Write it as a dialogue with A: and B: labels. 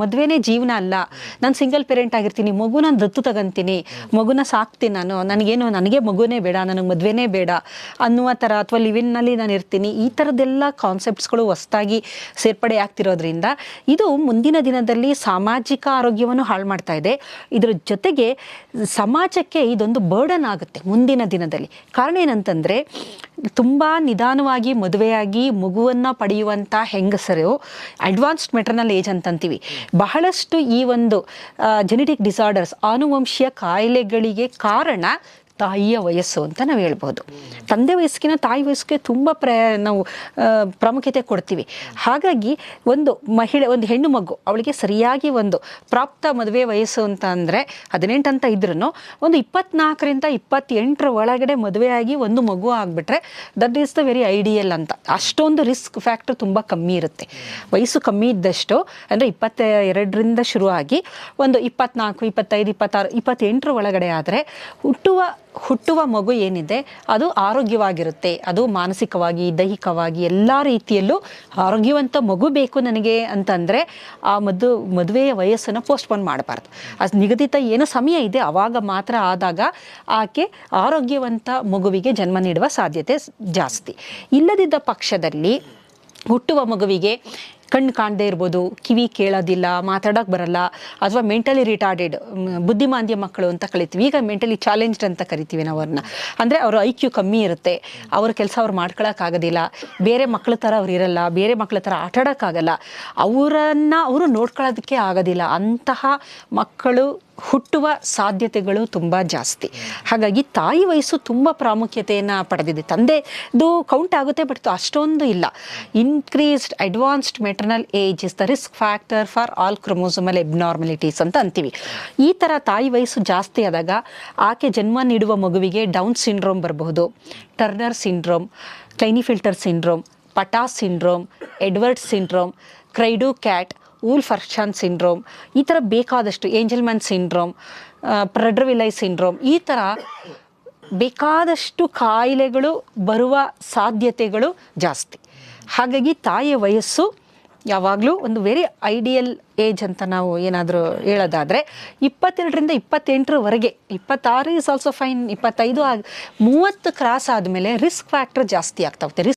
A: ಮದುವೆನೇ ಜೀವನ ಅಲ್ಲ, ನಾನು ಸಿಂಗಲ್ ಪೇರೆಂಟ್ ಆಗಿರ್ತೀನಿ, ಮಗು ನಾನು ದತ್ತು ತಗೊಂತೀನಿ, ಮಗುನ ಸಾಕ್ತೀನಿ, ನನಗೆ ಮಗುನೇ ಬೇಡ, ನನಗೆ ಮದುವೆನೇ ಬೇಡ ಅನ್ನುವ ಥರ, ಅಥವಾ ಲಿವಿನ್ನಲ್ಲಿ ನಾನು ಇರ್ತೀನಿ, ಈ ಥರದ್ದೆಲ್ಲ ಕಾನ್ಸೆಪ್ಟ್ಸ್ಗಳು ಹೊಸದಾಗಿ ಸೇರ್ಪಡೆ ಆಗ್ತಿರೋದ್ರಿಂದ ಇದು ಮುಂದಿನ ದಿನದಲ್ಲಿ ಸಾಮಾಜಿಕ ಆರೋಗ್ಯವನ್ನು ಹಾಳು ಮಾಡ್ತಾ ಇದೆ. ಇದರ ಜೊತೆಗೆ ಸಮಾಜಕ್ಕೆ ಇದೊಂದು ಬರ್ಡನ್ ಆಗುತ್ತೆ ಮುಂದಿನ ದಿನದಲ್ಲಿ. ಕಾರಣ ಏನಂತಂದರೆ, ತುಂಬ ನಿಧಾನವಾಗಿ ಮದುವೆಯಾಗಿ ಮಗುವನ್ನು ಪಡೆಯುವಂಥ ಹೆಂಗಸರು ಅಡ್ವಾನ್ಸ್ಡ್ ಮೆಟರ್ನಲ್ ಏಜ್ ಅಂತಂತೀವಿ. ಬಹಳಷ್ಟು ಈ ಒಂದು ಜೆನೆಟಿಕ್ ಡಿಸಾರ್ಡರ್ಸ್, ಆನುವಂಶೀಯ ಕಾಯಿಲೆಗಳಿಗೆ ಕಾರಣ ತಾಯಿಯ ವಯಸ್ಸು ಅಂತ ನಾವು ಹೇಳ್ಬೋದು. ತಂದೆ ವಯಸ್ಸಿನ ತಾಯಿ ವಯಸ್ಸಿಗೆ ತುಂಬ ನಾವು ಪ್ರಾಮುಖ್ಯತೆ ಕೊಡ್ತೀವಿ. ಹಾಗಾಗಿ ಒಂದು ಹೆಣ್ಣು ಮಗು, ಅವಳಿಗೆ ಸರಿಯಾಗಿ ಒಂದು ಪ್ರಾಪ್ತ ಮದುವೆ ವಯಸ್ಸು ಅಂತ ಅಂದರೆ 18 ಅಂತ ಇದ್ರೂ ಒಂದು 24ರಿಂದ 28 ಒಳಗಡೆ ಮದುವೆಯಾಗಿ ಒಂದು ಮಗು ಆಗಿಬಿಟ್ರೆ that is the very ideal ಅಂತ. ಅಷ್ಟೊಂದು ರಿಸ್ಕ್ ಫ್ಯಾಕ್ಟರ್ ತುಂಬ ಕಮ್ಮಿ ಇರುತ್ತೆ. ವಯಸ್ಸು ಕಮ್ಮಿ ಇದ್ದಷ್ಟು, ಅಂದರೆ 22ರಿಂದ ಶುರುವಾಗಿ ಒಂದು 24, 25, 26, 28 ಒಳಗಡೆ ಆದರೆ ಹುಟ್ಟುವ ಮಗು ಏನಿದೆ ಅದು ಆರೋಗ್ಯವಾಗಿರುತ್ತೆ. ಅದು ಮಾನಸಿಕವಾಗಿ, ದೈಹಿಕವಾಗಿ ಎಲ್ಲ ರೀತಿಯಲ್ಲೂ ಆರೋಗ್ಯವಂತ ಮಗು ಬೇಕು ನನಗೆ ಅಂತಂದರೆ ಆ ಮದುವೆಯ ವಯಸ್ಸನ್ನು ಪೋಸ್ಟ್ಪೋನ್ ಮಾಡಬಾರ್ದು. ಅದು ನಿಗದಿತ ಏನು ಸಮಯ ಇದೆ ಆವಾಗ ಮಾತ್ರ ಆದಾಗ ಆಕೆ ಆರೋಗ್ಯವಂತ ಮಗುವಿಗೆ ಜನ್ಮ ನೀಡುವ ಸಾಧ್ಯತೆ ಜಾಸ್ತಿ. ಇಲ್ಲದಿದ್ದ ಪಕ್ಷದಲ್ಲಿ ಹುಟ್ಟುವ ಮಗುವಿಗೆ ಕಣ್ಣು ಕಾಣದೇ ಇರ್ಬೋದು, ಕಿವಿ ಕೇಳೋದಿಲ್ಲ, ಮಾತಾಡೋಕ್ಕೆ ಬರಲ್ಲ, ಅಥವಾ ಮೆಂಟಲಿ ರಿಟಾರ್ಡೆಡ್, ಬುದ್ಧಿಮಾಂದ್ಯ ಮಕ್ಕಳು ಅಂತ ಕರಿತೀವಿ. ಈಗ ಮೆಂಟಲಿ ಚಾಲೆಂಜ್ಡ್ ಅಂತ ಕರಿತೀವಿ ನಾವು ಅವ್ರನ್ನ. ಅಂದರೆ ಅವ್ರ IQ ಕಮ್ಮಿ ಇರುತ್ತೆ, ಅವ್ರ ಕೆಲಸ ಅವ್ರು ಮಾಡ್ಕೊಳಕ್ಕಾಗೋದಿಲ್ಲ, ಬೇರೆ ಮಕ್ಕಳ ಥರ ಅವ್ರು ಇರಲ್ಲ, ಬೇರೆ ಮಕ್ಕಳ ಥರ ಆಟಾಡೋಕ್ಕಾಗಲ್ಲ, ಅವರು ನೋಡ್ಕೊಳ್ಳೋದಕ್ಕೆ ಆಗೋದಿಲ್ಲ. ಅಂತಹ ಮಕ್ಕಳು ಹುಟ್ಟುವ ಸಾಧ್ಯತೆಗಳು ತುಂಬ ಜಾಸ್ತಿ. ಹಾಗಾಗಿ ತಾಯಿ ವಯಸ್ಸು ತುಂಬ ಪ್ರಾಮುಖ್ಯತೆಯನ್ನು ಪಡೆದಿದೆ. ತಂದೆದು ಕೌಂಟ್ ಆಗುತ್ತೆ, ಬಟ್ ಅಷ್ಟೊಂದು ಇಲ್ಲ. Increased advanced maternal age is the risk factor for all chromosomal abnormalities ಅಂತ ಅಂತೀವಿ. ಈ ಥರ ತಾಯಿ ವಯಸ್ಸು ಜಾಸ್ತಿ ಆದಾಗ ಆಕೆ ಜನ್ಮ ನೀಡುವ ಮಗುವಿಗೆ ಡೌನ್ ಸಿಂಡ್ರೋಮ್ ಬರಬಹುದು, Turner syndrome, Klinefelter syndrome, Patau syndrome, Edward syndrome, cri du chat, Wolf Hirschhorn syndrome, ಈ ಥರ ಬೇಕಾದಷ್ಟು, ಏಂಜಲ್ಮನ್ ಸಿಂಡ್ರೋಮ್, ಪ್ರಡ್ರವಿಲೈ ಸಿಂಡ್ರೋಮ್, ಈ ಥರ ಬೇಕಾದಷ್ಟು ಕಾಯಿಲೆಗಳು ಬರುವ ಸಾಧ್ಯತೆಗಳು ಜಾಸ್ತಿ. ಹಾಗಾಗಿ ತಾಯಿಯ ವಯಸ್ಸು ಯಾವಾಗಲೂ ಒಂದು ವೆರಿ ಐಡಿಯಲ್ ಏಜ್ ಅಂತ ನಾವು ಏನಾದರೂ ಹೇಳೋದಾದರೆ 22ರಿಂದ 28ರವರೆಗೆ. 26 ಈಸ್ ಆಲ್ಸೋ ಫೈನ್. 25 30 ಕ್ರಾಸ್ ಆದಮೇಲೆ ರಿಸ್ಕ್ ಫ್ಯಾಕ್ಟರ್ ಜಾಸ್ತಿ ಆಗ್ತಾ ಹೋಗುತ್ತೆ.